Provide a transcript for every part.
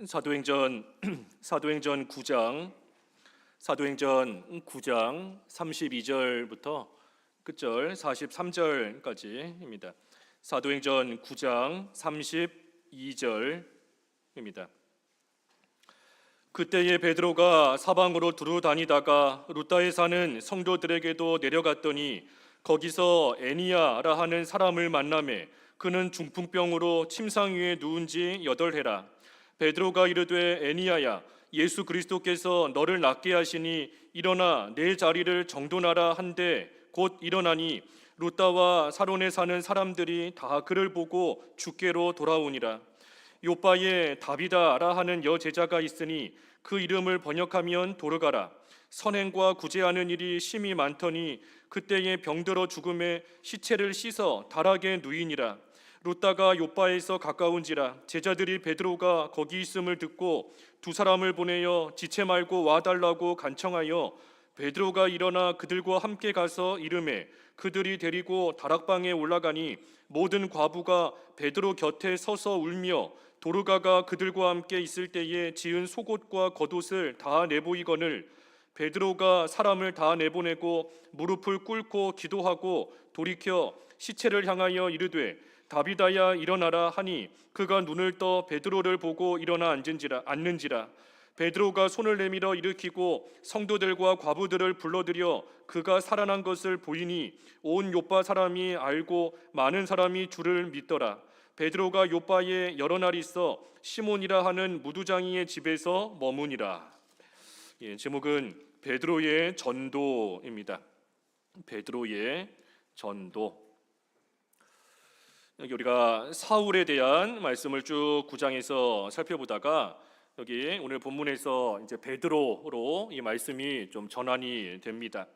사도행전 사도행전 9장 32절부터 끝절 43절까지입니다. 사도행전 9장 32절입니다. 그때에 베드로가 사방으로 두루 다니다가 루다에 사는 성도들에게도 내려갔더니 거기서 애니야라 하는 사람을 만나매 그는 중풍병으로 침상 위에 누운 지 8해라. 베드로가 이르되 애니야야 예수 그리스도께서 너를 낫게 하시니 일어나 내 자리를 정돈하라 한데 곧 일어나니 루다와 사론에 사는 사람들이 다 그를 보고 주께로 돌아오니라. 요바에 다비다라 하는 여제자가 있으니 그 이름을 번역하면 도르가라. 선행과 구제하는 일이 심히 많더니 그때에 병들어 죽음에 시체를 씻어 다락에 누이니라. 루다가 요바에서 가까운지라 제자들이 베드로가 거기 있음을 듣고 두 사람을 보내어 지체 말고 와달라고 간청하여 베드로가 일어나 그들과 함께 가서 이르매 그들이 데리고 다락방에 올라가니 모든 과부가 베드로 곁에 서서 울며 도르가가 그들과 함께 있을 때에 지은 속옷과 겉옷을 다 내보이거늘 베드로가 사람을 다 내보내고 무릎을 꿇고 기도하고 돌이켜 시체를 향하여 이르되 다비다야 일어나라 하니 그가 눈을 떠 베드로를 보고 일어나 앉는지라. 베드로가 손을 내밀어 일으키고 성도들과 과부들을 불러들여 그가 살아난 것을 보이니 온 요빠 사람이 알고 많은 사람이 주를 믿더라. 베드로가 요빠에 여러 날 있어 시몬이라 하는 무두장이의 집에서 머무니라. 제목은 베드로의 전도입니다. 베드로의 전도. 여기 우리가 사울에 대한 말씀을 쭉 9장에서 살펴보다가 여기 오늘 본문에서 이제 베드로로 이 말씀이 좀 전환이 됩니다.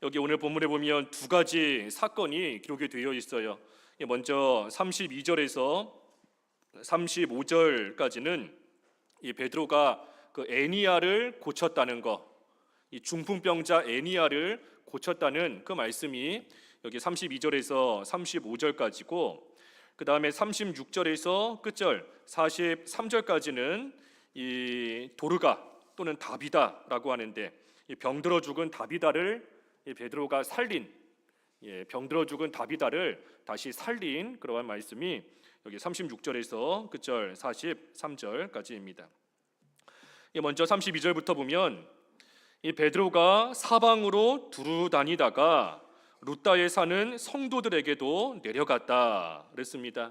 여기 오늘 본문에 보면 두 가지 사건이 기록이 되어 있어요. 먼저 32절에서 35절까지는 이 베드로가 그 애니야를 고쳤다는 거, 이 중풍병자 애니야를 고쳤다는 그 말씀이 여기 32절에서 35절까지고, 그 다음에 36절에서 끝절 43절까지는 이 도르가 또는 다비다라고 하는데 이 병들어 죽은 다비다를 이 베드로가 살린, 병들어 죽은 다비다를 다시 살린 그러한 말씀이 여기 36절에서 끝절 43절까지입니다. 먼저 32절부터 보면 이 베드로가 사방으로 두루 다니다가 루다에 사는 성도들에게도 내려갔다 그랬습니다.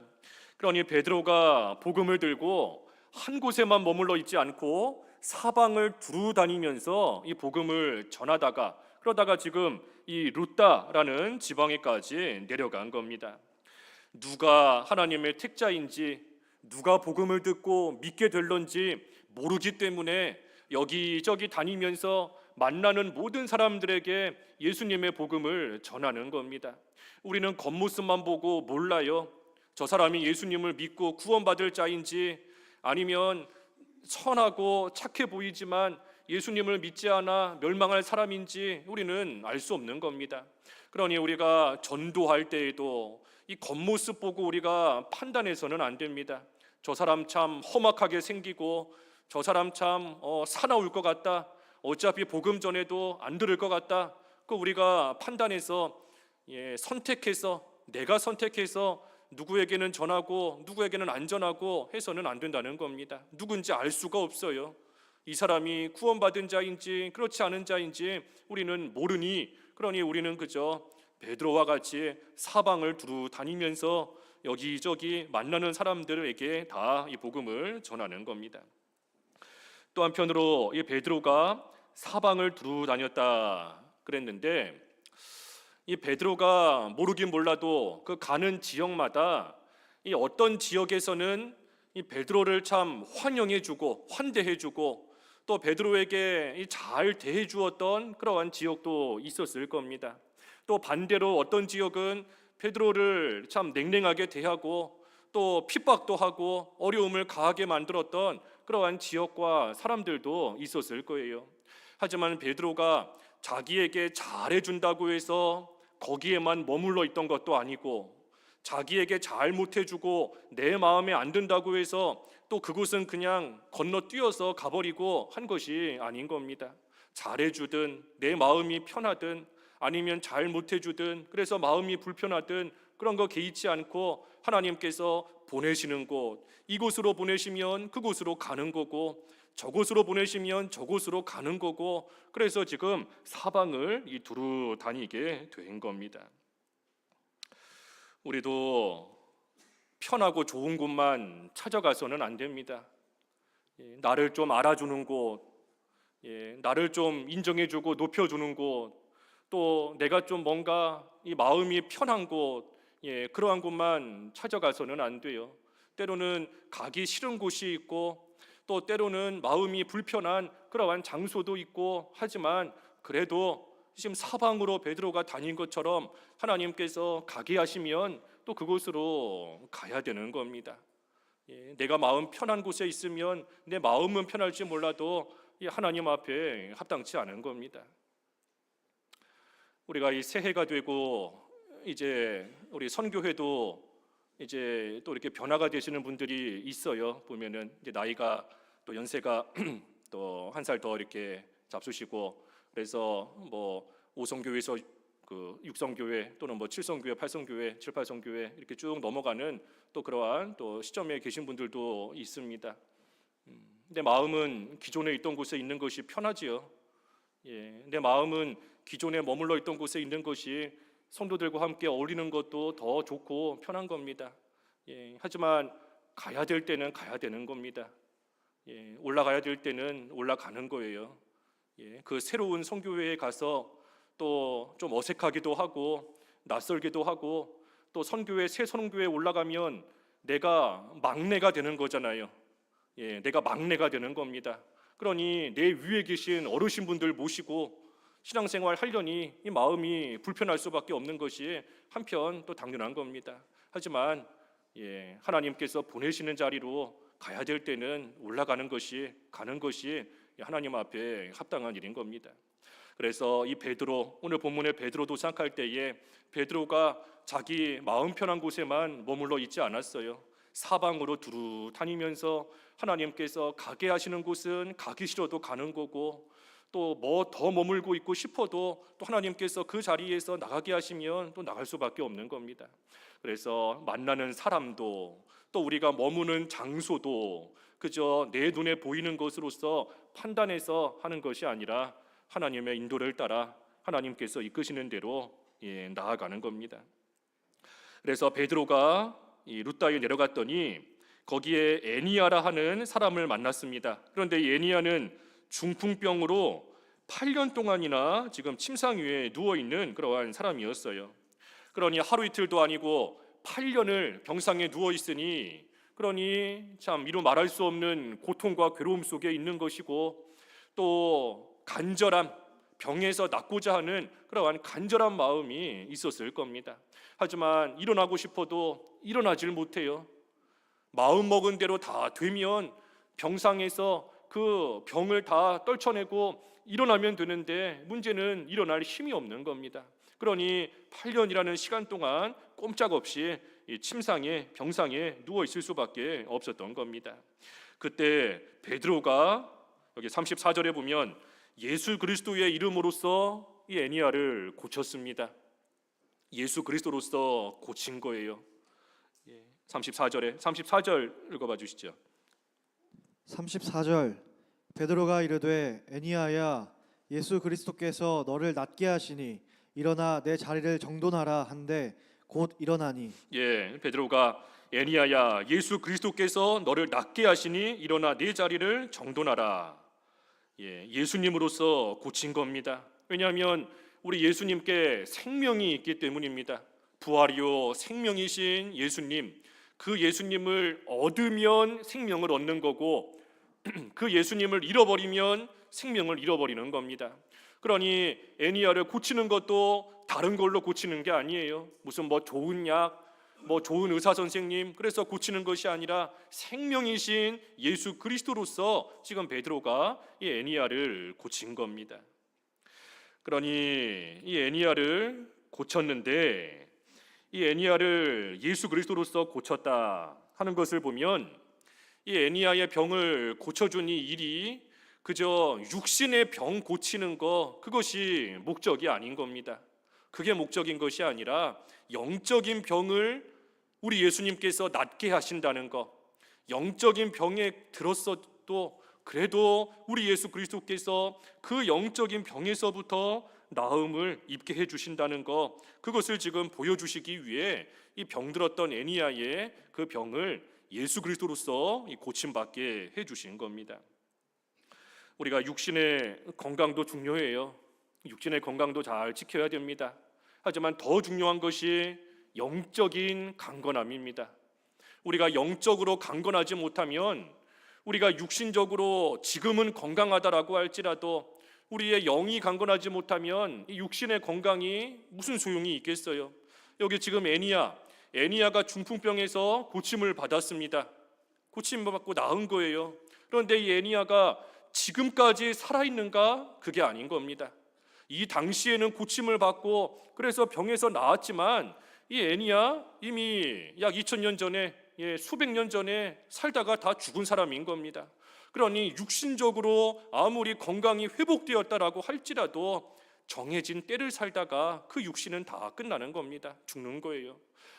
그러니 베드로가 복음을 들고 한 곳에만 머물러 있지 않고 사방을 두루 다니면서 이 복음을 전하다가 그러다가 지금 이 루다라는 지방에까지 내려간 겁니다. 누가 하나님의 택자인지 누가 복음을 듣고 믿게 될런지 모르기 때문에 여기저기 다니면서 만나는 모든 사람들에게 예수님의 복음을 전하는 겁니다. 우리는 겉모습만 보고 몰라요. 저 사람이 예수님을 믿고 구원받을 자인지 아니면 선하고 착해 보이지만 예수님을 믿지 않아 멸망할 사람인지 우리는 알 수 없는 겁니다. 그러니 우리가 전도할 때에도 이 겉모습 보고 우리가 판단해서는 안 됩니다. 저 사람 참 험악하게 생기고 저 사람 참 사나울 것 같다. 어차피 복음 전에도 안 들을 것 같다. 그 우리가 판단해서 선택해서 내가 선택해서 누구에게는 전하고 누구에게는 안 전하고 해서는 안 된다는 겁니다. 누군지 알 수가 없어요. 이 사람이 구원받은 자인지 그렇지 않은 자인지 우리는 모르니 그러니 우리는 그저 베드로와 같이 사방을 두루 다니면서 여기저기 만나는 사람들에게 다 이 복음을 전하는 겁니다. 또 한편으로 이 베드로가 사방을 두루 다녔다 그랬는데 이 베드로가 모르긴 몰라도 그 가는 지역마다 이 어떤 지역에서는 이 베드로를 참 환영해주고 환대해주고 또 베드로에게 잘 대해주었던 그러한 지역도 있었을 겁니다. 또 반대로 어떤 지역은 베드로를 참 냉랭하게 대하고 또 핍박도 하고 어려움을 가하게 만들었던 그러한 지역과 사람들도 있었을 거예요. 하지만 베드로가 자기에게 잘해준다고 해서 거기에만 머물러 있던 것도 아니고 자기에게 잘 못해주고 내 마음에 안 든다고 해서 또 그곳은 그냥 건너뛰어서 가버리고 한 것이 아닌 겁니다. 잘해주든 내 마음이 편하든 아니면 잘 못해주든 그래서 마음이 불편하든 그런 거 개의치 않고 하나님께서 보내시는 곳, 이곳으로 보내시면 그곳으로 가는 거고 저곳으로 보내시면 저곳으로 가는 거고, 그래서 지금 사방을 두루 다니게 된 겁니다. 우리도 편하고 좋은 곳만 찾아가서는 안 됩니다. 나를 좀 알아주는 곳, 나를 좀 인정해주고 높여주는 곳, 또 내가 좀 뭔가 이 마음이 편한 곳, 그러한 곳만 찾아가서는 안 돼요. 때로는 가기 싫은 곳이 있고 또 때로는 마음이 불편한 그러한 장소도 있고 하지만 그래도 지금 사방으로 베드로가 다닌 것처럼 하나님께서 가게 하시면 또 그곳으로 가야 되는 겁니다. 내가 마음 편한 곳에 있으면 내 마음은 편할지 몰라도 하나님 앞에 합당치 않은 겁니다. 우리가 이 새해가 되고 이제 우리 선교회도 이제 또 이렇게 변화가 되시는 분들이 있어요. 보면은 이제 나이가 또 연세가 또 한 살 더 이렇게 잡수시고, 그래서 뭐 5성교회에서 그 6성교회 또는 뭐 7성교회, 8성교회, 7, 8성교회 이렇게 쭉 넘어가는 또 그러한 또 시점에 계신 분들도 있습니다. 내 마음은 기존에 있던 곳에 있는 것이 편하지요. 내 마음은 기존에 머물러 있던 곳에 있는 것이 성도들과 함께 어울리는 것도 더 좋고 편한 겁니다. 하지만 가야 될 때는 가야 되는 겁니다. 올라가야 될 때는 올라가는 거예요. 그 새로운 선교회에 가서 또 좀 어색하기도 하고 낯설기도 하고 또 선교회 새 선교회에 올라가면 내가 막내가 되는 거잖아요. 내가 막내가 되는 겁니다. 그러니 내 위에 계신 어르신분들 모시고 신앙생활 하려니 이 마음이 불편할 수밖에 없는 것이 한편 또 당연한 겁니다. 하지만 하나님께서 보내시는 자리로 가야 될 때는 올라가는 것이, 가는 것이 하나님 앞에 합당한 일인 겁니다. 그래서 이 베드로, 오늘 본문의 베드로 도착할 때에 베드로가 자기 마음 편한 곳에만 머물러 있지 않았어요. 사방으로 두루 다니면서 하나님께서 가게 하시는 곳은 가기 싫어도 가는 거고, 또 뭐 더 머물고 있고 싶어도 또 하나님께서 그 자리에서 나가게 하시면 또 나갈 수밖에 없는 겁니다. 그래서 만나는 사람도 또 우리가 머무는 장소도 그저 내 눈에 보이는 것으로서 판단해서 하는 것이 아니라 하나님의 인도를 따라 하나님께서 이끄시는 대로 나아가는 겁니다. 그래서 베드로가 이 룻다에 내려갔더니 거기에 애니야라 하는 사람을 만났습니다. 그런데 이 애니야는 중풍병으로 8년 동안이나 지금 침상 위에 누워 있는 그러한 사람이었어요. 그러니 하루 이틀도 아니고 8년을 병상에 누워 있으니, 그러니 참 이루 말할 수 없는 고통과 괴로움 속에 있는 것이고, 또 간절함, 병에서 낫고자 하는 그러한 간절한 마음이 있었을 겁니다. 하지만 일어나고 싶어도 일어나질 못해요. 마음 먹은 대로 다 되면 병상에서 그 병을 다 떨쳐내고 일어나면 되는데 문제는 일어날 힘이 없는 겁니다. 그러니 8년이라는 시간 동안 꼼짝없이 이 침상에, 병상에 누워 있을 수밖에 없었던 겁니다. 그때 베드로가 여기 34절에 보면 예수 그리스도의 이름으로써 이 애니야를 고쳤습니다. 예수 그리스도로서 고친 거예요. 34절 읽어봐 주시죠. 34절 베드로가 이르되 애니야야 예수 그리스도께서 너를 낫게 하시니 일어나 내 자리를 정돈하라 한데 곧 일어나니. 베드로가 애니야야 예수 그리스도께서 너를 낫게 하시니 일어나 내 자리를 정돈하라. 예수님으로서 고친 겁니다. 왜냐하면 우리 예수님께 생명이 있기 때문입니다. 부활이요 생명이신 예수님, 그 예수님을 얻으면 생명을 얻는 거고 그 예수님을 잃어버리면 생명을 잃어버리는 겁니다. 그러니 애니야를 고치는 것도 다른 걸로 고치는 게 아니에요. 무슨 뭐 좋은 약, 뭐 좋은 의사 선생님 그래서 고치는 것이 아니라 생명이신 예수 그리스도로서 지금 베드로가 이 애니야를 고친 겁니다. 그러니 이 애니야를 고쳤는데 이 애니야를 예수 그리스도로서 고쳤다 하는 것을 보면 이 애니야의 병을 고쳐준 이 일이 그저 육신의 병 고치는 것, 그것이 목적이 아닌 겁니다. 그게 목적인 것이 아니라 영적인 병을 우리 예수님께서 낫게 하신다는 것, 영적인 병에 들었어도 그래도 우리 예수 그리스도께서 그 영적인 병에서부터 나음을 입게 해주신다는 것, 그것을 지금 보여주시기 위해 이 병들었던 애니야의 그 병을 예수 그리스도로서 고침받게 해주신 겁니다. 우리가 육신의 건강도 중요해요. 육신의 건강도 잘 지켜야 됩니다. 하지만 더 중요한 것이 영적인 강건함입니다. 우리가 영적으로 강건하지 못하면 우리가 육신적으로 지금은 건강하다라고 할지라도 우리의 영이 강건하지 못하면 이 육신의 건강이 무슨 소용이 있겠어요? 여기 지금 애니야가 중풍병에서 고침을 받았습니다. 고침을 받고 나은 거예요. 그런데 이 애니야가 지금까지 살아있는가? 그게 아닌 겁니다. 이 당시에는 고침을 받고 그래서 병에서 나았지만 이 애니야 이미 약 2000년 전에, 수백 년 전에 살다가 다 죽은 사람인 겁니다. 그러니 육신적으로 아무리 건강이 회복되었다라고 할지라도 정해진 때를 살다가 그 육신은 다 끝나는 겁니다. 죽는 거예요.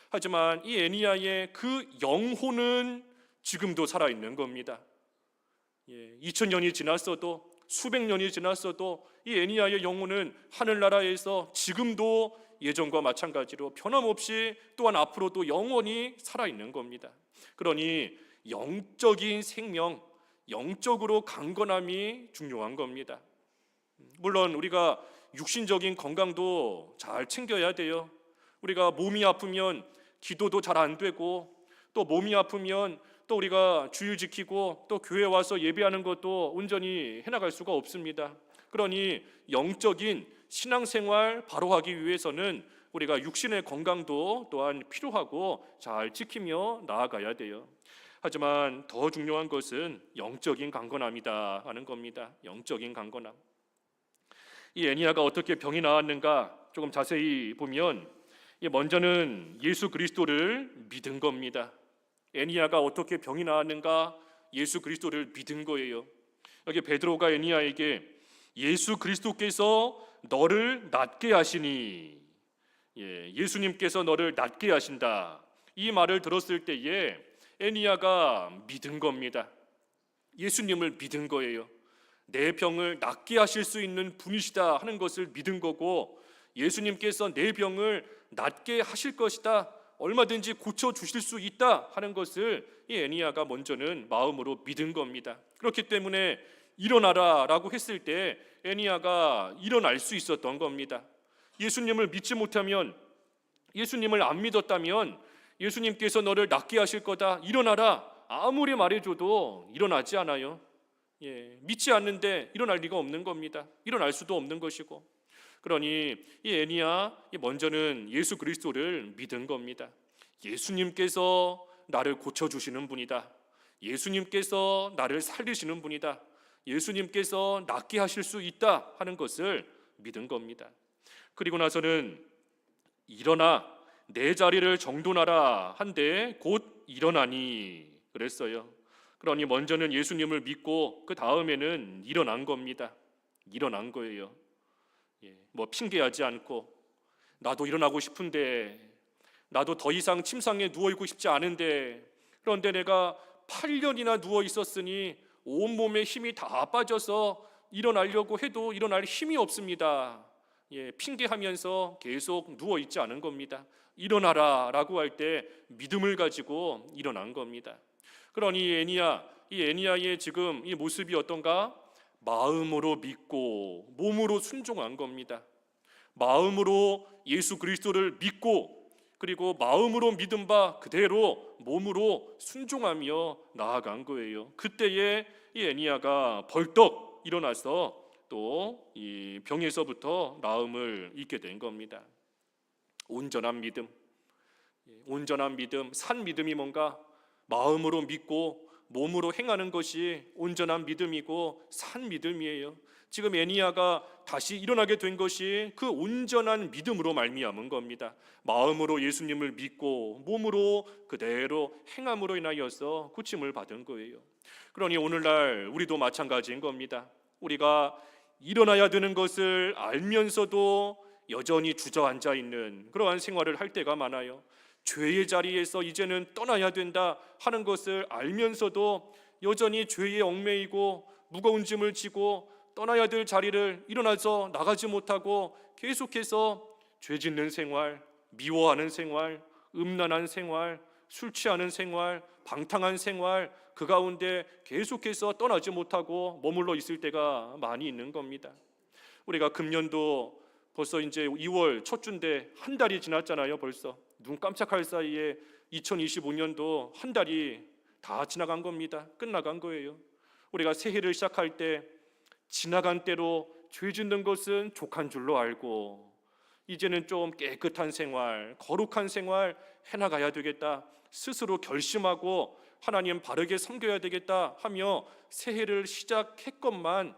하지만 이 애니야의 그 영혼은 지금도 살아있는 겁니다. 2000년이 지났어도 수백 년이 지났어도 이 애니야의 영혼은 하늘나라에서 지금도 예전과 마찬가지로 변함없이 또한 앞으로도 영원히 살아있는 겁니다. 그러니 영적인 생명, 영적으로 강건함이 중요한 겁니다. 물론 우리가 육신적인 건강도 잘 챙겨야 돼요. 우리가 몸이 아프면 기도도 잘 안 되고, 또 몸이 아프면 또 우리가 주일 지키고 또 교회 와서 예배하는 것도 온전히 해나갈 수가 없습니다. 그러니 영적인 신앙생활 바로 하기 위해서는 우리가 육신의 건강도 또한 필요하고 잘 지키며 나아가야 돼요. 하지만 더 중요한 것은 영적인 강건함이다 하는 겁니다. 영적인 강건함. 이 애니야가 어떻게 병이 나았는가 조금 자세히 보면 먼저는 예수 그리스도를 믿은 겁니다. 애니야가 어떻게 병이 나았는가? 예수 그리스도를 믿은 거예요. 여기 베드로가 애니야에게 예수 그리스도께서 너를 낫게 하시니, 예수님께서 너를 낫게 하신다, 이 말을 들었을 때에 애니야가 믿은 겁니다. 예수님을 믿은 거예요. 내 병을 낫게 하실 수 있는 분이시다 하는 것을 믿은 거고, 예수님께서 내 병을 낫게 하실 것이다, 얼마든지 고쳐주실 수 있다 하는 것을 이 애니야가 먼저는 마음으로 믿은 겁니다. 그렇기 때문에 일어나라 라고 했을 때 애니야가 일어날 수 있었던 겁니다. 예수님을 믿지 못하면, 예수님을 안 믿었다면 예수님께서 너를 낫게 하실 거다, 일어나라, 아무리 말해줘도 일어나지 않아요. 믿지 않는데 일어날 리가 없는 겁니다. 일어날 수도 없는 것이고. 그러니 이 애니야 먼저는 예수 그리스도를 믿은 겁니다. 예수님께서 나를 고쳐주시는 분이다. 예수님께서 나를 살리시는 분이다. 예수님께서 낫게 하실 수 있다 하는 것을 믿은 겁니다. 그리고 나서는 일어나 내 자리를 정돈하라 한데 곧 일어나니 그랬어요. 그러니 먼저는 예수님을 믿고 그 다음에는 일어난 겁니다. 일어난 거예요. 뭐 핑계하지 않고, 나도 일어나고 싶은데, 나도 더 이상 침상에 누워있고 싶지 않은데, 그런데 내가 8년이나 누워 있었으니 온몸에 힘이 다 빠져서 일어나려고 해도 일어날 힘이 없습니다. 핑계하면서 계속 누워 있지 않은 겁니다. 일어나라 라고 할 때 믿음을 가지고 일어난 겁니다. 그러니 이 애니야의 지금 이 모습이 어떤가? 마음으로 믿고 몸으로 순종한 겁니다. 마음으로 예수 그리스도를 믿고, 그리고 마음으로 믿은 바 그대로 몸으로 순종하며 나아간 거예요. 그때에 이 애니야가 벌떡 일어나서 또 이 병에서부터 나음을 잊게 된 겁니다. 온전한 믿음, 온전한 믿음, 산 믿음이 뭔가? 마음으로 믿고 몸으로 행하는 것이 온전한 믿음이고 산 믿음이에요. 지금 애니야가 다시 일어나게 된 것이 그 온전한 믿음으로 말미암은 겁니다. 마음으로 예수님을 믿고 몸으로 그대로 행함으로 인하여서 고침을 받은 거예요. 그러니 오늘날 우리도 마찬가지인 겁니다. 우리가 일어나야 되는 것을 알면서도 여전히 주저앉아 있는 그러한 생활을 할 때가 많아요. 죄의 자리에서 이제는 떠나야 된다 하는 것을 알면서도 여전히 죄에 얽매이고 무거운 짐을 지고 떠나야 될 자리를 일어나서 나가지 못하고 계속해서 죄 짓는 생활, 미워하는 생활, 음란한 생활, 술 취하는 생활, 방탕한 생활, 그 가운데 계속해서 떠나지 못하고 머물러 있을 때가 많이 있는 겁니다. 우리가 금년도 벌써 이제 2월 첫 주인데 한 달이 지났잖아요. 벌써 눈 깜짝할 사이에 2025년도 한 달이 다 지나간 겁니다. 끝나간 거예요. 우리가 새해를 시작할 때 지나간 때로 죄 짓는 것은 족한 줄로 알고 이제는 좀 깨끗한 생활, 거룩한 생활 해나가야 되겠다 스스로 결심하고 하나님 바르게 섬겨야 되겠다 하며 새해를 시작했건만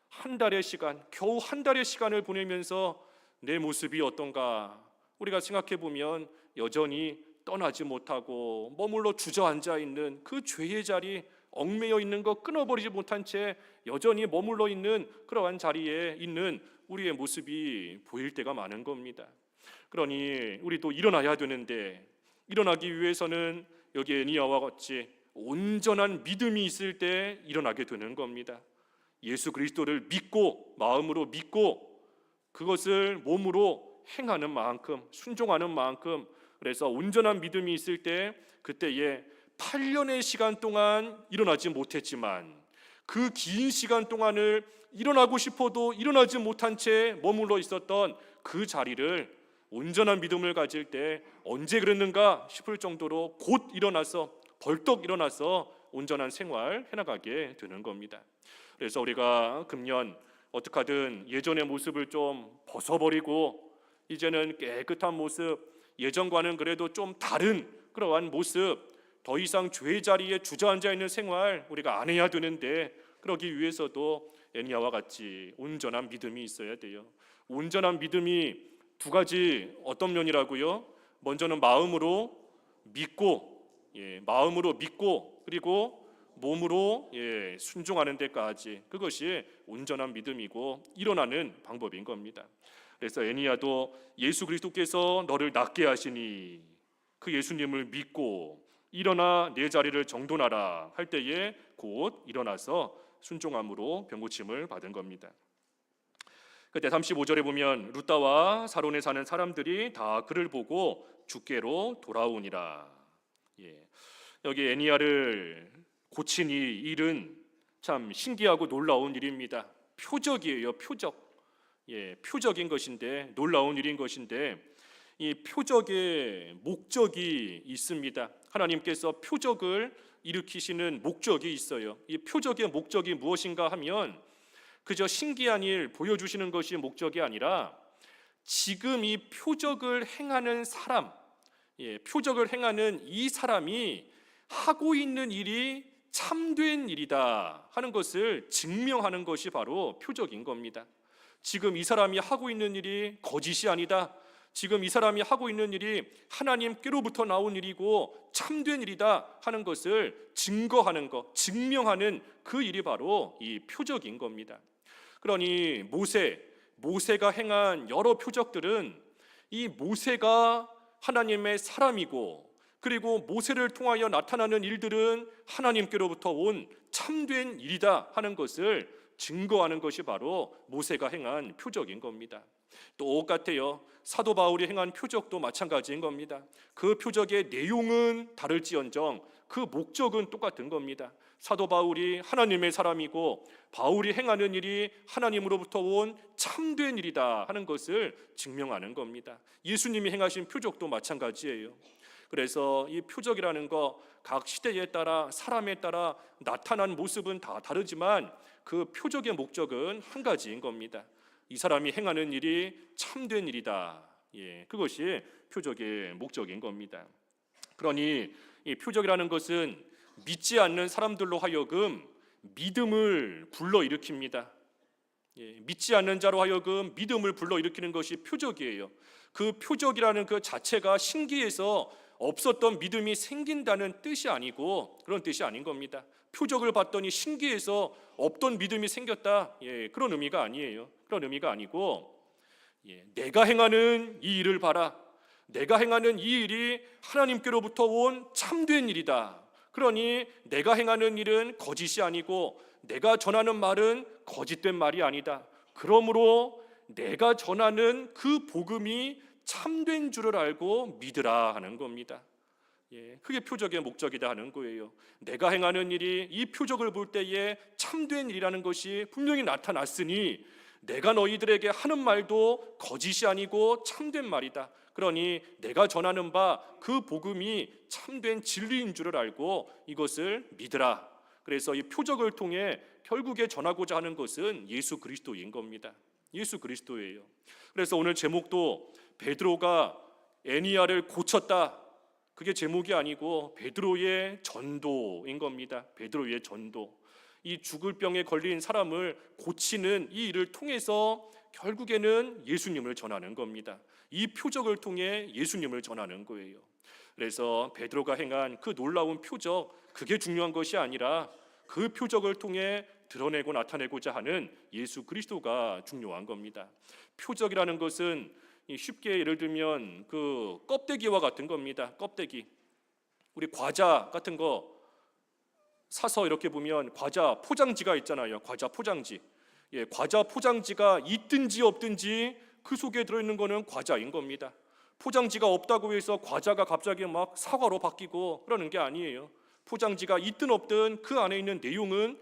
한 달의 시간, 겨우 한 달의 시간을 보내면서 내 모습이 어떤가 우리가 생각해 보면 여전히 떠나지 못하고 머물러 주저앉아 있는 그 죄의 자리, 얽매여 있는 것 끊어버리지 못한 채 여전히 머물러 있는 그러한 자리에 있는 우리의 모습이 보일 때가 많은 겁니다. 그러니 우리도 일어나야 되는데 일어나기 위해서는 여기 애니야와 같이 온전한 믿음이 있을 때 일어나게 되는 겁니다. 예수 그리스도를 믿고 마음으로 믿고 그것을 몸으로 행하는 만큼 순종하는 만큼 그래서 온전한 믿음이 있을 때 그때에 8년의 시간 동안 일어나지 못했지만 그 긴 시간 동안을 일어나고 싶어도 일어나지 못한 채 머물러 있었던 그 자리를 온전한 믿음을 가질 때 언제 그랬는가 싶을 정도로 곧 일어나서 벌떡 일어나서 온전한 생활 해나가게 되는 겁니다. 그래서 우리가 금년 어떻게 하든 예전의 모습을 좀 벗어버리고 이제는 깨끗한 모습, 예전과는 그래도 좀 다른 그러한 모습, 더 이상 죄의 자리에 주저앉아 있는 생활 우리가 안 해야 되는데 그러기 위해서도 애니야와 같이 온전한 믿음이 있어야 돼요. 온전한 믿음이 두 가지 어떤 면이라고요? 먼저는 마음으로 믿고, 마음으로 믿고 그리고 몸으로 순종하는 데까지 그것이 온전한 믿음이고 일어나는 방법인 겁니다. 그래서 애니야도 예수 그리스도께서 너를 낫게 하시니 그 예수님을 믿고 일어나 내 자리를 정돈하라 할 때에 곧 일어나서 순종함으로 병고침을 받은 겁니다. 그때 35절에 보면 룻다와 사론에 사는 사람들이 다 그를 보고 주께로 돌아오니라. 여기 애니야를 고친 이 일은 참 신기하고 놀라운 일입니다. 표적이에요. 표적인 것인데 놀라운 일인 것인데 이 표적의 목적이 있습니다. 하나님께서 표적을 일으키시는 목적이 있어요. 이 표적의 목적이 무엇인가 하면 그저 신기한 일 보여주시는 것이 목적이 아니라 지금 이 표적을 행하는 사람, 표적을 행하는 이 사람이 하고 있는 일이 참된 일이다 하는 것을 증명하는 것이 바로 표적인 겁니다. 지금 이 사람이 하고 있는 일이 거짓이 아니다. 지금 이 사람이 하고 있는 일이 하나님께로부터 나온 일이고 참된 일이다 하는 것을 증거하는 것, 증명하는 그 일이 바로 이 표적인 겁니다. 그러니 모세가 행한 여러 표적들은 이 모세가 하나님의 사람이고 그리고 모세를 통하여 나타나는 일들은 하나님께로부터 온 참된 일이다 하는 것을 증거하는 것이 바로 모세가 행한 표적인 겁니다. 똑같아요. 사도 바울이 행한 표적도 마찬가지인 겁니다. 그 표적의 내용은 다를지언정 그 목적은 똑같은 겁니다. 사도 바울이 하나님의 사람이고 바울이 행하는 일이 하나님으로부터 온 참된 일이다 하는 것을 증명하는 겁니다. 예수님이 행하신 표적도 마찬가지예요. 그래서 이 표적이라는 거 각 시대에 따라 사람에 따라 나타난 모습은 다 다르지만 그 표적의 목적은 한 가지인 겁니다. 이 사람이 행하는 일이 참된 일이다. 그것이 표적의 목적인 겁니다. 그러니 이 표적이라는 것은 믿지 않는 사람들로 하여금 믿음을 불러일으킵니다. 믿지 않는 자로 하여금 믿음을 불러일으키는 것이 표적이에요. 그 표적이라는 그 자체가 신기해서 없었던 믿음이 생긴다는 뜻이 아니고 그런 뜻이 아닌 겁니다. 표적을 봤더니 신기해서 없던 믿음이 생겼다. 그런 의미가 아니에요. 그런 의미가 아니고 내가 행하는 이 일을 봐라. 내가 행하는 이 일이 하나님께로부터 온 참된 일이다. 그러니 내가 행하는 일은 거짓이 아니고 내가 전하는 말은 거짓된 말이 아니다. 그러므로 내가 전하는 그 복음이 참된 줄을 알고 믿으라 하는 겁니다. 그게 표적의 목적이다 하는 거예요. 내가 행하는 일이 이 표적을 볼 때에 참된 일이라는 것이 분명히 나타났으니 내가 너희들에게 하는 말도 거짓이 아니고 참된 말이다. 그러니 내가 전하는 바 그 복음이 참된 진리인 줄을 알고 이것을 믿으라. 그래서 이 표적을 통해 결국에 전하고자 하는 것은 예수 그리스도인 겁니다. 예수 그리스도예요. 그래서 오늘 제목도 베드로가 애니야를 고쳤다. 그게 제목이 아니고 베드로의 전도인 겁니다. 베드로의 전도. 이 죽을 병에 걸린 사람을 고치는 이 일을 통해서 결국에는 예수님을 전하는 겁니다. 이 표적을 통해 예수님을 전하는 거예요. 그래서 베드로가 행한 그 놀라운 표적, 그게 중요한 것이 아니라 그 표적을 통해 드러내고 나타내고자 하는 예수 그리스도가 중요한 겁니다. 표적이라는 것은 쉽게 예를 들면 그 껍데기와 같은 겁니다. 껍데기. 우리 과자 같은 거 사서 이렇게 보면 과자 포장지가 있잖아요. 과자 포장지. 과자 포장지가 있든지 없든지 그 속에 들어있는 거는 과자인 겁니다. 포장지가 없다고 해서 과자가 갑자기 막 사과로 바뀌고 그러는 게 아니에요. 포장지가 있든 없든 그 안에 있는 내용은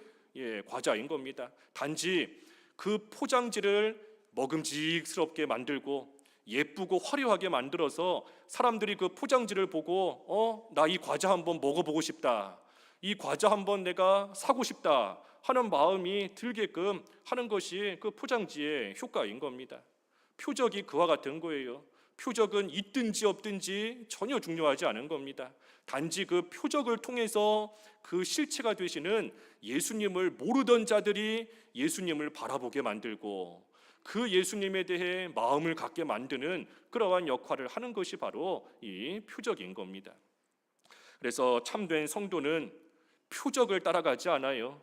과자인 겁니다. 단지 그 포장지를 먹음직스럽게 만들고 예쁘고 화려하게 만들어서 사람들이 그 포장지를 보고 나 이 과자 한번 먹어보고 싶다. 이 과자 한번 내가 사고 싶다 하는 마음이 들게끔 하는 것이 그 포장지의 효과인 겁니다. 표적이 그와 같은 거예요. 표적은 있든지 없든지 전혀 중요하지 않은 겁니다. 단지 그 표적을 통해서 그 실체가 되시는 예수님을 모르던 자들이 예수님을 바라보게 만들고 그 예수님에 대해 마음을 갖게 만드는 그러한 역할을 하는 것이 바로 이 표적인 겁니다. 그래서 참된 성도는 표적을 따라가지 않아요.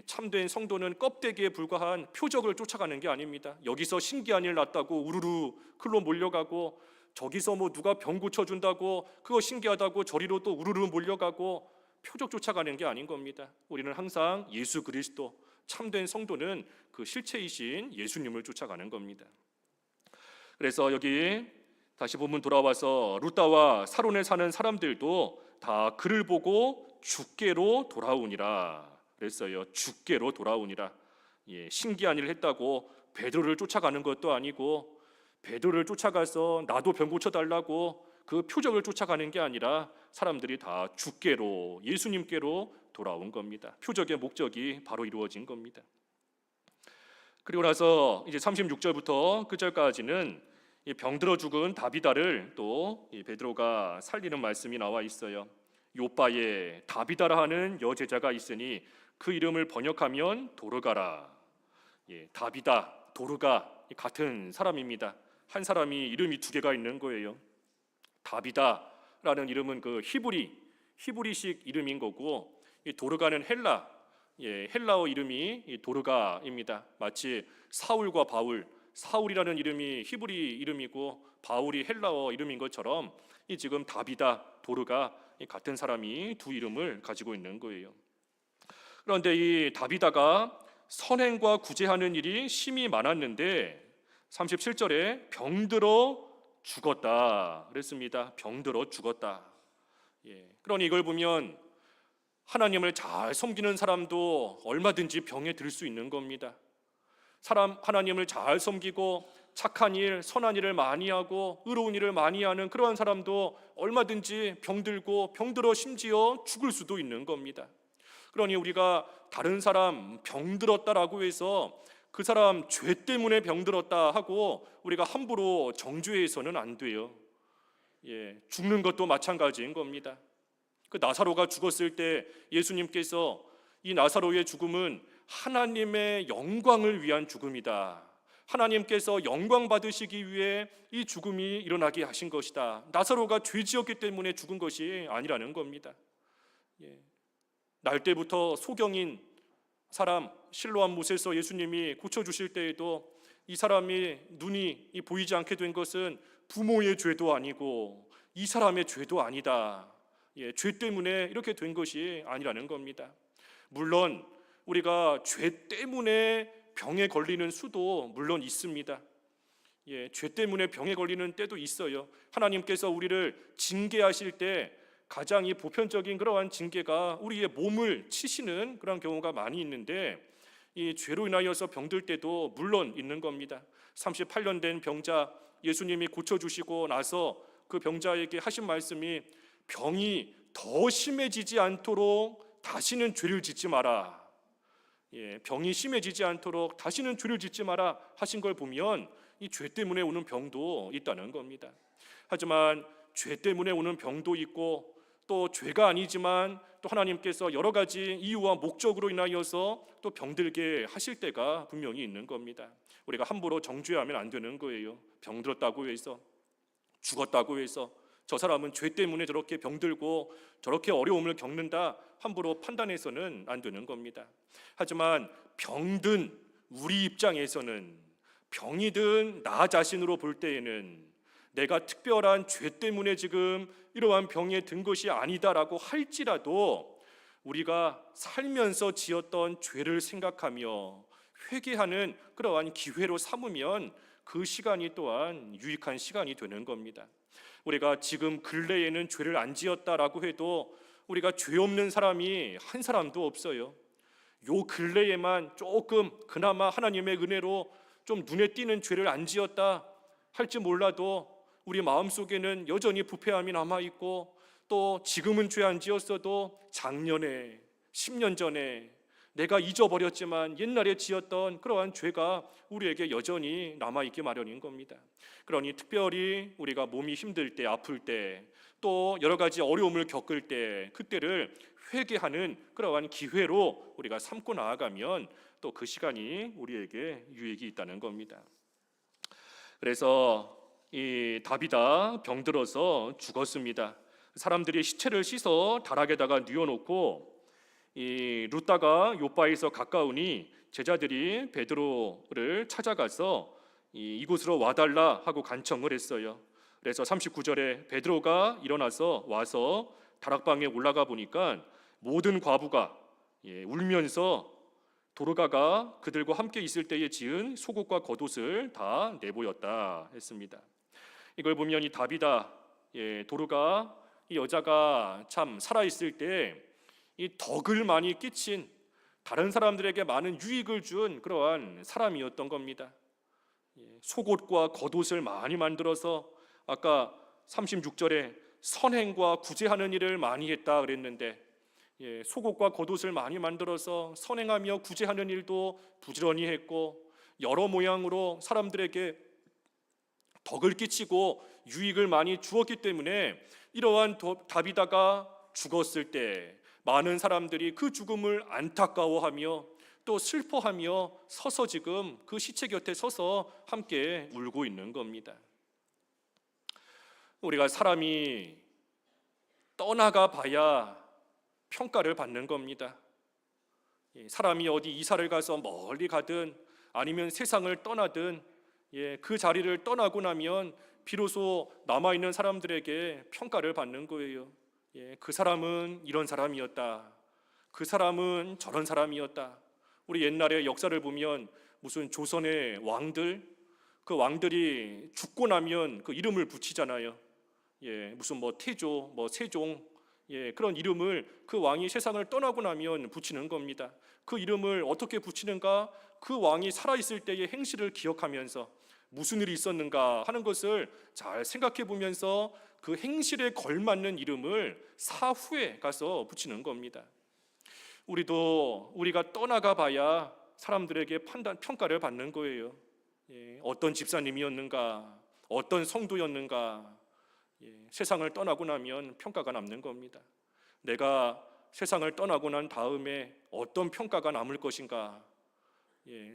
참된 성도는 껍데기에 불과한 표적을 쫓아가는 게 아닙니다. 여기서 신기한 일 났다고 우르르 글로 몰려가고 저기서 뭐 누가 병 고쳐준다고 그거 신기하다고 저리로 또 우르르 몰려가고 표적 쫓아가는 게 아닌 겁니다. 우리는 항상 예수 그리스도, 참된 성도는 그 실체이신 예수님을 쫓아가는 겁니다. 그래서 여기 다시 본문 돌아와서 루다와 사론에 사는 사람들도 다 그를 보고 주께로 돌아오니라 그랬어요. 주께로 돌아오니라. 신기한 일을 했다고 베드로를 쫓아가는 것도 아니고 베드로를 쫓아가서 나도 병 고쳐달라고 그 표적을 쫓아가는 게 아니라 사람들이 다 주께로, 예수님께로 돌아온 겁니다. 표적의 목적이 바로 이루어진 겁니다. 그리고 나서 이제 36절부터 끝절까지는 병들어 죽은 다비다를 또 베드로가 살리는 말씀이 나와 있어요. 요바에 다비다라 하는 여제자가 있으니 그 이름을 번역하면 도르가라. 다비다, 도르가 같은 사람입니다. 한 사람이 이름이 두 개가 있는 거예요. 다비다라는 이름은 그 히브리식 이름인 거고, 이 도르가는 헬라어 이름이 도르가입니다. 마치 사울과 바울, 사울이라는 이름이 히브리 이름이고 바울이 헬라어 이름인 것처럼 이 지금 다비다, 도르가 같은 사람이 두 이름을 가지고 있는 거예요. 그런데 이 다비다가 선행과 구제하는 일이 심히 많았는데 37절에 병들어 죽었다 그랬습니다. 병들어 죽었다. 그러니 이걸 보면 하나님을 잘 섬기는 사람도 얼마든지 병에 들 수 있는 겁니다. 하나님을 잘 섬기고 착한 일, 선한 일을 많이 하고 의로운 일을 많이 하는 그러한 사람도 얼마든지 병들고 병들어 심지어 죽을 수도 있는 겁니다. 그러니 우리가 다른 사람 병들었다라고 해서 그 사람 죄 때문에 병들었다 하고 우리가 함부로 정죄해서는 안 돼요. 죽는 것도 마찬가지인 겁니다. 그 나사로가 죽었을 때 예수님께서 이 나사로의 죽음은 하나님의 영광을 위한 죽음이다. 하나님께서 영광 받으시기 위해 이 죽음이 일어나게 하신 것이다. 나사로가 죄 지었기 때문에 죽은 것이 아니라는 겁니다. 날 때부터 소경인 사람 실로암 못에서 예수님이 고쳐주실 때에도 이 사람이 눈이 보이지 않게 된 것은 부모의 죄도 아니고 이 사람의 죄도 아니다. 죄 때문에 이렇게 된 것이 아니라는 겁니다. 물론 우리가 죄 때문에 병에 걸리는 수도 물론 있습니다. 죄 때문에 병에 걸리는 때도 있어요. 하나님께서 우리를 징계하실 때 가장 보편적인 그러한 징계가 우리의 몸을 치시는 그런 경우가 많이 있는데 이 죄로 인하여서 병들 때도 물론 있는 겁니다. 38년 된 병자 예수님이 고쳐주시고 나서 그 병자에게 하신 말씀이 병이 더 심해지지 않도록 다시는 죄를 짓지 마라. 병이 심해지지 않도록 다시는 죄를 짓지 마라 하신 걸 보면 이 죄 때문에 오는 병도 있다는 겁니다. 하지만 죄 때문에 오는 병도 있고 또 죄가 아니지만 또 하나님께서 여러 가지 이유와 목적으로 인하여서 또 병들게 하실 때가 분명히 있는 겁니다. 우리가 함부로 정죄하면 안 되는 거예요. 병들었다고 해서, 죽었다고 해서 저 사람은 죄 때문에 저렇게 병들고 저렇게 어려움을 겪는다 함부로 판단해서는 안 되는 겁니다. 하지만 병든 우리 입장에서는, 병이든 나 자신으로 볼 때에는 내가 특별한 죄 때문에 지금 이러한 병에 든 것이 아니다라고 할지라도 우리가 살면서 지었던 죄를 생각하며 회개하는 그러한 기회로 삼으면 그 시간이 또한 유익한 시간이 되는 겁니다. 우리가 지금 근래에는 죄를 안 지었다라고 해도 우리가 죄 없는 사람이 한 사람도 없어요. 요 근래에만 조금 그나마 하나님의 은혜로 좀 눈에 띄는 죄를 안 지었다 할지 몰라도 우리 마음속에는 여전히 부패함이 남아있고 또 지금은 죄 안 지었어도 작년에 10년 전에 내가 잊어버렸지만 옛날에 지었던 그러한 죄가 우리에게 여전히 남아있기 마련인 겁니다. 그러니 특별히 우리가 몸이 힘들 때, 아플 때, 또 여러 가지 어려움을 겪을 때 그때를 회개하는 그러한 기회로 우리가 삼고 나아가면 또 그 시간이 우리에게 유익이 있다는 겁니다. 그래서 이 다비다 병들어서 죽었습니다. 사람들이 시체를 씻어 다락에다가 뉘어놓고 이 루다가 요바에서 가까우니 제자들이 베드로를 찾아가서 이곳으로 와달라 하고 간청을 했어요. 그래서 39절에 베드로가 일어나서 와서 다락방에 올라가 보니까 모든 과부가 울면서 도르가가 그들과 함께 있을 때에 지은 속옷과 겉옷을 다 내보였다 했습니다. 이걸 보면 이 다비다 도르가 이 여자가 참 살아있을 때 이 덕을 많이 끼친, 다른 사람들에게 많은 유익을 준 그러한 사람이었던 겁니다. 속옷과 겉옷을 많이 만들어서 아까 36절에 선행과 구제하는 일을 많이 했다 그랬는데 속옷과 겉옷을 많이 만들어서 선행하며 구제하는 일도 부지런히 했고 여러 모양으로 사람들에게 덕을 끼치고 유익을 많이 주었기 때문에 이러한 다비다가 죽었을 때 많은 사람들이 그 죽음을 안타까워하며 또 슬퍼하며 서서 지금 그 시체 곁에 서서 함께 울고 있는 겁니다. 우리가 사람이 떠나가 봐야 평가를 받는 겁니다. 사람이 어디 이사를 가서 멀리 가든 아니면 세상을 떠나든 그 자리를 떠나고 나면 비로소 남아있는 사람들에게 평가를 받는 거예요. 그 사람은 이런 사람이었다. 그 사람은 저런 사람이었다. 우리 옛날의 역사를 보면 무슨 조선의 왕들, 그 왕들이 죽고 나면 그 이름을 붙이잖아요. 무슨 뭐 태조, 뭐 세종, 그런 이름을 그 왕이 세상을 떠나고 나면 붙이는 겁니다. 그 이름을 어떻게 붙이는가? 그 왕이 살아있을 때의 행실을 기억하면서 무슨 일이 있었는가 하는 것을 잘 생각해 보면서 그 행실에 걸맞는 이름을 사후에 가서 붙이는 겁니다. 우리가 떠나가 봐야 사람들에게 평가를 받는 거예요. 어떤 집사님이었는가, 어떤 성도였는가, 세상을 떠나고 나면 평가가 남는 겁니다. 내가 세상을 떠나고 난 다음에 어떤 평가가 남을 것인가?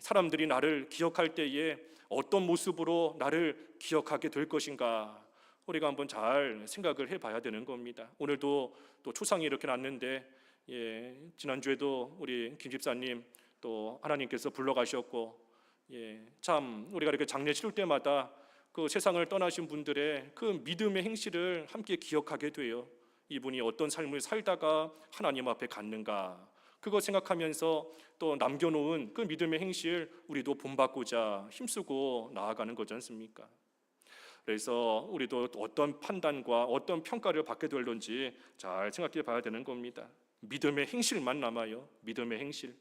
사람들이 나를 기억할 때에 어떤 모습으로 나를 기억하게 될 것인가? 우리가 한번 잘 생각을 해봐야 되는 겁니다. 오늘도 또 초상이 이렇게 났는데 지난주에도 우리 김 집사님 또 하나님께서 불러가셨고 참 우리가 이렇게 장례 치를 때마다 그 세상을 떠나신 분들의 그 믿음의 행실을 함께 기억하게 돼요. 이분이 어떤 삶을 살다가 하나님 앞에 갔는가, 그거 생각하면서 또 남겨놓은 그 믿음의 행실 우리도 본받고자 힘쓰고 나아가는 거지 않습니까? 그래서 우리도 어떤 판단과 어떤 평가를 받게 될런지 잘 생각해 봐야 되는 겁니다. 믿음의 행실만 남아요. 믿음의 행실.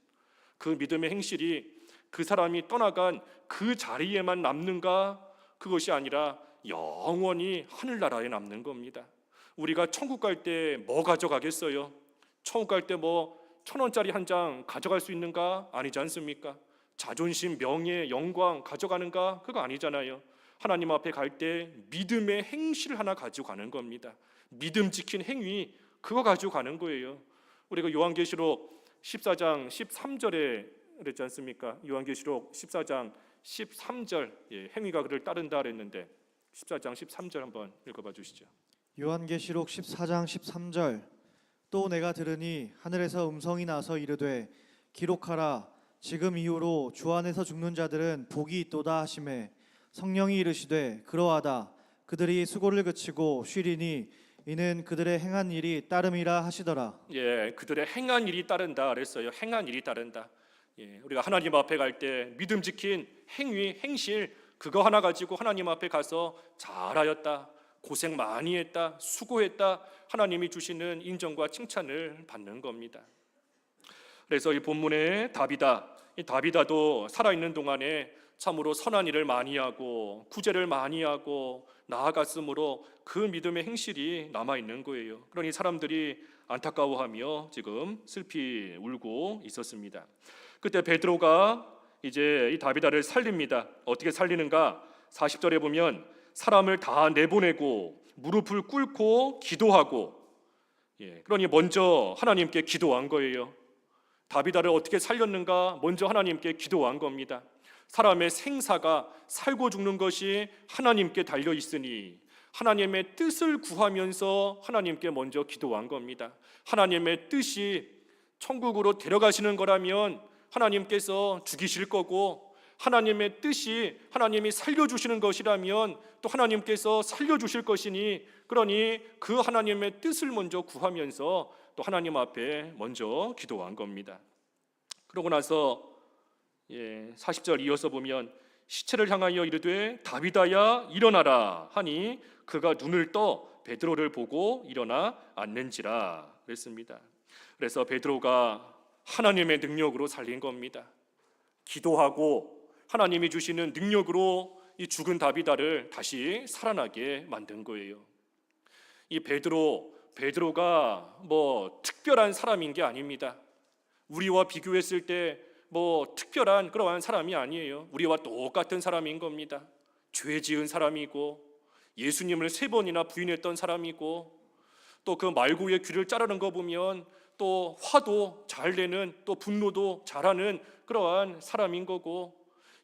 그 믿음의 행실이 그 사람이 떠나간 그 자리에만 남는가? 그것이 아니라 영원히 하늘나라에 남는 겁니다. 우리가 천국 갈 때 뭐 가져가겠어요? 천국 갈 때 뭐 1,000원짜리 한 장 가져갈 수 있는가? 아니지 않습니까? 자존심, 명예, 영광 가져가는가? 그거 아니잖아요. 하나님 앞에 갈 때 믿음의 행실 하나 가지고 가는 겁니다. 믿음 지킨 행위, 그거 가지고 가는 거예요. 우리가 요한계시록 14장 13절에 그랬지 않습니까? 요한계시록 14장 13절, 행위가 그를 따른다 그랬는데 14장 13절 한번 읽어봐 주시죠. 요한계시록 14장 13절. 또 내가 들으니 하늘에서 음성이 나서 이르되 기록하라. 지금 이후로 주 안에서 죽는 자들은 복이 있도다 하시매 성령이 이르시되 그러하다. 그들이 수고를 그치고 쉬리니 이는 그들의 행한 일이 따름이라 하시더라. 그들의 행한 일이 따른다 그랬어요. 행한 일이 따른다. 우리가 하나님 앞에 갈 때 믿음 지킨 행위, 행실 그거 하나 가지고 하나님 앞에 가서 잘하였다, 고생 많이 했다, 수고했다, 하나님이 주시는 인정과 칭찬을 받는 겁니다. 그래서 이 본문의 다비다, 이 다비다도 살아있는 동안에 참으로 선한 일을 많이 하고 구제를 많이 하고 나아갔으므로 그 믿음의 행실이 남아있는 거예요. 그러니 사람들이 안타까워하며 지금 슬피 울고 있었습니다. 그때 베드로가 이제 이 다비다를 살립니다. 어떻게 살리는가? 40절에 보면 사람을 다 내보내고 무릎을 꿇고 기도하고, 그러니 먼저 하나님께 기도한 거예요. 다비다를 어떻게 살렸는가? 먼저 하나님께 기도한 겁니다. 사람의 생사가 살고 죽는 것이 하나님께 달려 있으니 하나님의 뜻을 구하면서 하나님께 먼저 기도한 겁니다. 하나님의 뜻이 천국으로 데려가시는 거라면 하나님께서 죽이실 거고, 하나님의 뜻이 하나님이 살려주시는 것이라면 또 하나님께서 살려주실 것이니, 그러니 그 하나님의 뜻을 먼저 구하면서 또 하나님 앞에 먼저 기도한 겁니다. 그러고 나서 40절 이어서 보면 시체를 향하여 이르되 다비다야 일어나라 하니 그가 눈을 떠 베드로를 보고 일어나 앉는지라 그랬습니다. 그래서 베드로가 하나님의 능력으로 살린 겁니다. 기도하고 하나님이 주시는 능력으로 이 죽은 다비다를 다시 살아나게 만든 거예요. 이 베드로가 뭐 특별한 사람인 게 아닙니다. 우리와 비교했을 때 뭐 특별한 그러한 사람이 아니에요. 우리와 똑같은 사람인 겁니다. 죄 지은 사람이고 예수님을 3번이나 부인했던 사람이고, 또 그 말구의 귀를 자르는 거 보면 또 화도 잘 내는, 또 분노도 잘하는 그러한 사람인 거고,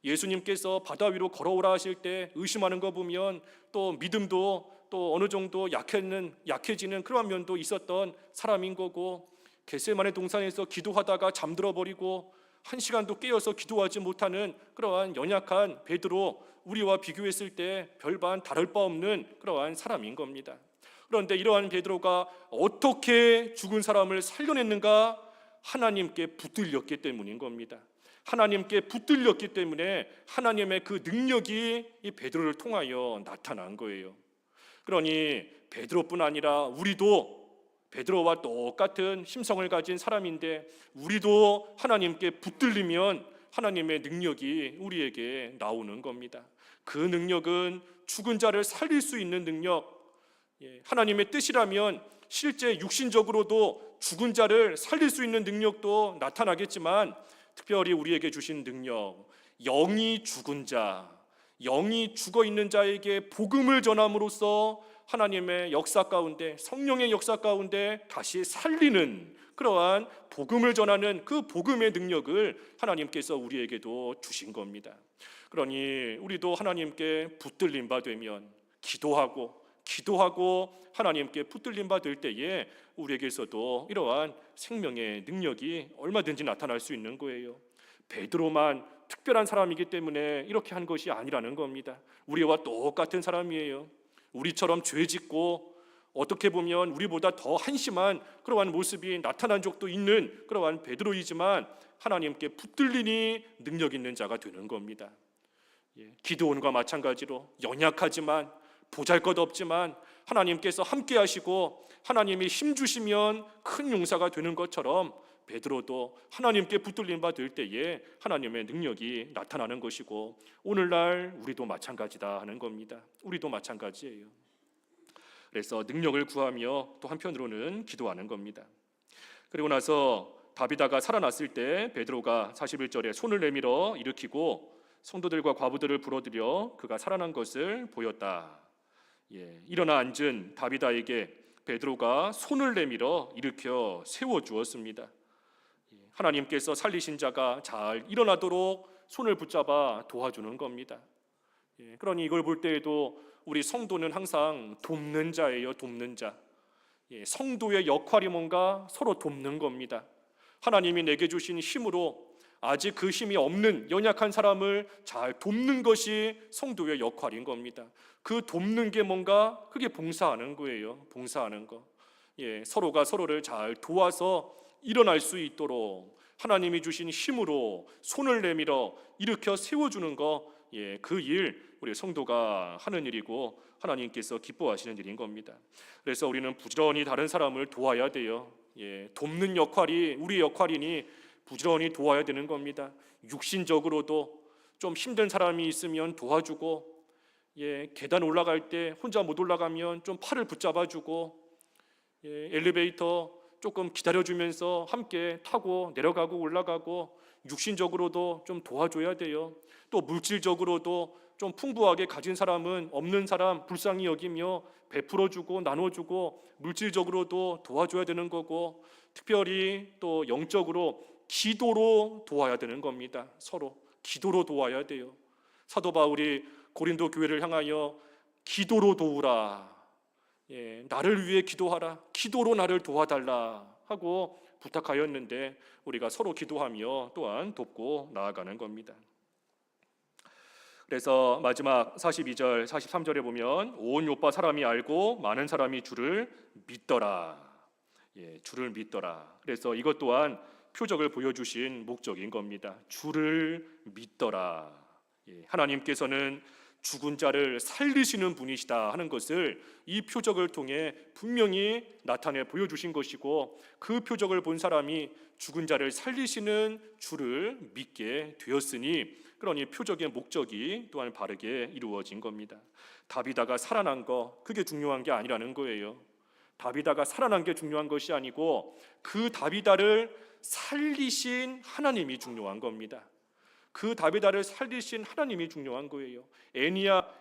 예수님께서 바다 위로 걸어오라 하실 때 의심하는 거 보면 또 믿음도 또 어느 정도 약해지는 그러한 면도 있었던 사람인 거고, 겟세마네 동산에서 기도하다가 잠들어 버리고 1시간도 깨어서 기도하지 못하는 그러한 연약한 베드로, 우리와 비교했을 때 별반 다를 바 없는 그러한 사람인 겁니다. 그런데 이러한 베드로가 어떻게 죽은 사람을 살려냈는가? 하나님께 붙들렸기 때문인 겁니다. 하나님께 붙들렸기 때문에 하나님의 그 능력이 이 베드로를 통하여 나타난 거예요. 그러니 베드로뿐 아니라 우리도 베드로와 똑같은 심성을 가진 사람인데, 우리도 하나님께 붙들리면 하나님의 능력이 우리에게 나오는 겁니다. 그 능력은 죽은 자를 살릴 수 있는 능력, 하나님의 뜻이라면 실제 육신적으로도 죽은 자를 살릴 수 있는 능력도 나타나겠지만, 특별히 우리에게 주신 능력, 영이 죽은 자, 영이 죽어있는 자에게 복음을 전함으로써 하나님의 역사 가운데, 성령의 역사 가운데 다시 살리는 그러한 복음을 전하는 그 복음의 능력을 하나님께서 우리에게도 주신 겁니다. 그러니 우리도 하나님께 붙들림 바 되면 기도하고 하나님께 붙들림 바 될 때에 우리에게서도 이러한 생명의 능력이 얼마든지 나타날 수 있는 거예요. 베드로만 특별한 사람이기 때문에 이렇게 한 것이 아니라는 겁니다. 우리와 똑같은 사람이에요. 우리처럼 죄 짓고 어떻게 보면 우리보다 더 한심한 그러한 모습이 나타난 적도 있는 그러한 베드로이지만 하나님께 붙들리니 능력 있는 자가 되는 겁니다. 기드온과 마찬가지로 연약하지만 보잘것없지만 하나님께서 함께 하시고 하나님이 힘 주시면 큰 용사가 되는 것처럼 베드로도 하나님께 붙들림 받을 때에 하나님의 능력이 나타나는 것이고 오늘날 우리도 마찬가지다 하는 겁니다. 우리도 마찬가지예요. 그래서 능력을 구하며 또 한편으로는 기도하는 겁니다. 그리고 나서 다비다가 살아났을 때 베드로가 41절에 손을 내밀어 일으키고 성도들과 과부들을 불러들여 그가 살아난 것을 보였다. 일어나 앉은 다비다에게 베드로가 손을 내밀어 일으켜 세워주었습니다. 하나님께서 살리신 자가 잘 일어나도록 손을 붙잡아 도와주는 겁니다. 그러니 이걸 볼 때에도 우리 성도는 항상 돕는 자예요. 돕는 자. 성도의 역할이 뭔가 서로 돕는 겁니다. 하나님이 내게 주신 힘으로 아직 그 힘이 없는 연약한 사람을 잘 돕는 것이 성도의 역할인 겁니다. 그 돕는 게 뭔가 그게 봉사하는 거예요. 봉사하는 거. 서로가 서로를 잘 도와서 일어날 수 있도록 하나님이 주신 힘으로 손을 내밀어 일으켜 세워주는 거, 그 일 우리 성도가 하는 일이고 하나님께서 기뻐하시는 일인 겁니다. 그래서 우리는 부지런히 다른 사람을 도와야 돼요. 돕는 역할이 우리의 역할이니 부지런히 도와야 되는 겁니다. 육신적으로도 좀 힘든 사람이 있으면 도와주고, 계단 올라갈 때 혼자 못 올라가면 좀 팔을 붙잡아주고, 엘리베이터 조금 기다려주면서 함께 타고 내려가고 올라가고, 육신적으로도 좀 도와줘야 돼요. 또 물질적으로도 좀 풍부하게 가진 사람은 없는 사람 불쌍히 여기며 베풀어주고 나눠주고 물질적으로도 도와줘야 되는 거고, 특별히 또 영적으로 기도로 도와야 되는 겁니다. 서로 기도로 도와야 돼요. 사도 바울이 고린도 교회를 향하여 기도로 도우라, 나를 위해 기도하라, 기도로 나를 도와달라 하고 부탁하였는데 우리가 서로 기도하며 또한 돕고 나아가는 겁니다. 그래서 마지막 42절 43절에 보면 온 요파 사람이 알고 많은 사람이 주를 믿더라. 주를 믿더라. 그래서 이것 또한 표적을 보여주신 목적인 겁니다. 주를 믿더라. 하나님께서는 죽은 자를 살리시는 분이시다 하는 것을 이 표적을 통해 분명히 나타내 보여주신 것이고, 그 표적을 본 사람이 죽은 자를 살리시는 주를 믿게 되었으니, 그러니 표적의 목적이 또한 바르게 이루어진 겁니다. 다비다가 살아난 거, 그게 중요한 게 아니라는 거예요. 다비다가 살아난 게 중요한 것이 아니고 그 다비다를 살리신 하나님이 중요한 겁니다. 그 다비다를 살리신 하나님이 중요한 거예요.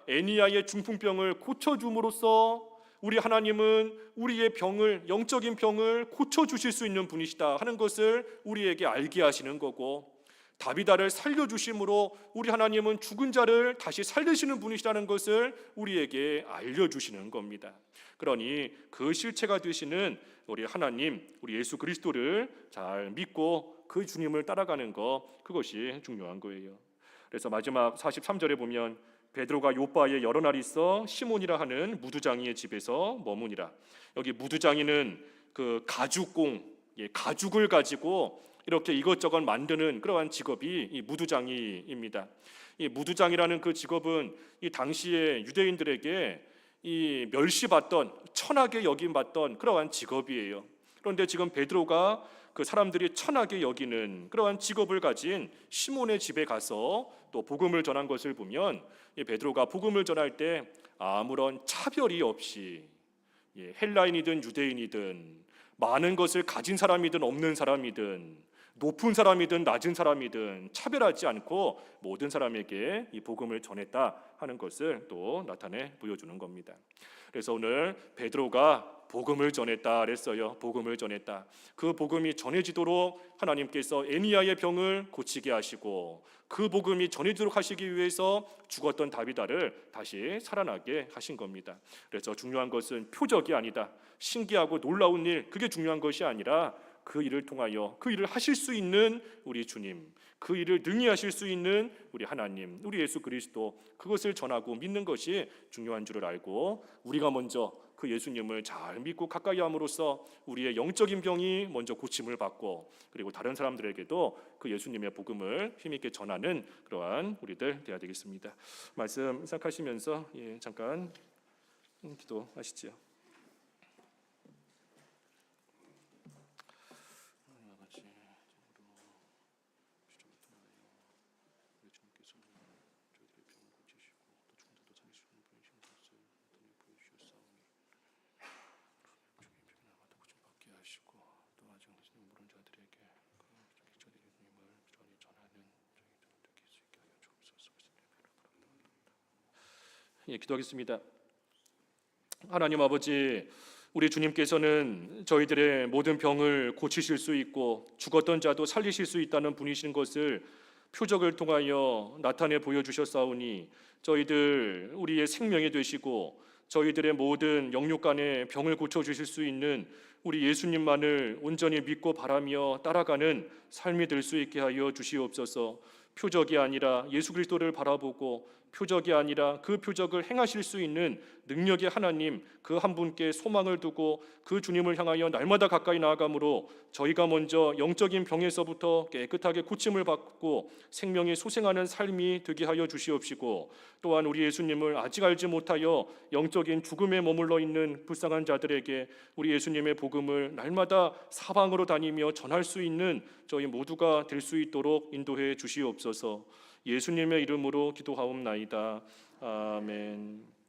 애니야의 중풍병을 고쳐줌으로써 우리 하나님은 우리의 병을, 영적인 병을 고쳐주실 수 있는 분이시다 하는 것을 우리에게 알게 하시는 거고, 다비다를 살려주심으로 우리 하나님은 죽은 자를 다시 살리시는 분이시라는 것을 우리에게 알려주시는 겁니다. 그러니 그 실체가 되시는 우리 하나님, 우리 예수 그리스도를 잘 믿고 그 주님을 따라가는 것, 그것이 중요한 거예요. 그래서 마지막 43절에 보면 베드로가 요바에 여러 날 있어 시몬이라 하는 무두장이의 집에서 머무니라. 여기 무두장이는 그 가죽공, 가죽을 가지고 이렇게 이것저것 만드는 그러한 직업이 이 무두장이입니다. 이 무두장이라는 그 직업은 이 당시에 유대인들에게 이 멸시받던, 천하게 여김받던 그러한 직업이에요. 그런데 지금 베드로가 그 사람들이 천하게 여기는 그러한 직업을 가진 시몬의 집에 가서 또 복음을 전한 것을 보면, 이 베드로가 복음을 전할 때 아무런 차별이 없이 헬라인이든 유대인이든 많은 것을 가진 사람이든 없는 사람이든 높은 사람이든 낮은 사람이든 차별하지 않고 모든 사람에게 이 복음을 전했다 하는 것을 또 나타내 보여주는 겁니다. 그래서 오늘 베드로가 복음을 전했다 그랬어요. 복음을 전했다. 그 복음이 전해지도록 하나님께서 에니야의 병을 고치게 하시고 그 복음이 전해지도록 하시기 위해서 죽었던 다비다를 다시 살아나게 하신 겁니다. 그래서 중요한 것은 표적이 아니다. 신기하고 놀라운 일, 그게 중요한 것이 아니라 그 일을 통하여 그 일을 하실 수 있는 우리 주님, 그 일을 능히 하실 수 있는 우리 하나님, 우리 예수 그리스도, 그것을 전하고 믿는 것이 중요한 줄을 알고 우리가 먼저 그 예수님을 잘 믿고 가까이 함으로써 우리의 영적인 병이 먼저 고침을 받고 그리고 다른 사람들에게도 그 예수님의 복음을 힘있게 전하는 그러한 우리들 되어야 되겠습니다. 말씀 생각하시면서 잠깐 기도하시지요. 기도하겠습니다. 하나님 아버지, 우리 주님께서는 저희들의 모든 병을 고치실 수 있고 죽었던 자도 살리실 수 있다는 분이신 것을 표적을 통하여 나타내 보여주셨사오니 저희들 우리의 생명이 되시고 저희들의 모든 영육간의 병을 고쳐주실 수 있는 우리 예수님만을 온전히 믿고 바라며 따라가는 삶이 될 수 있게 하여 주시옵소서. 표적이 아니라 예수 그리스도를 바라보고 표적이 아니라 그 표적을 행하실 수 있는 능력의 하나님, 그 한 분께 소망을 두고 그 주님을 향하여 날마다 가까이 나아가므로 저희가 먼저 영적인 병에서부터 깨끗하게 고침을 받고 생명이 소생하는 삶이 되게 하여 주시옵시고 또한 우리 예수님을 아직 알지 못하여 영적인 죽음에 머물러 있는 불쌍한 자들에게 우리 예수님의 복음을 날마다 사방으로 다니며 전할 수 있는 저희 모두가 될 수 있도록 인도해 주시옵소서. 예수님의 이름으로 기도하옵나이다. 아멘.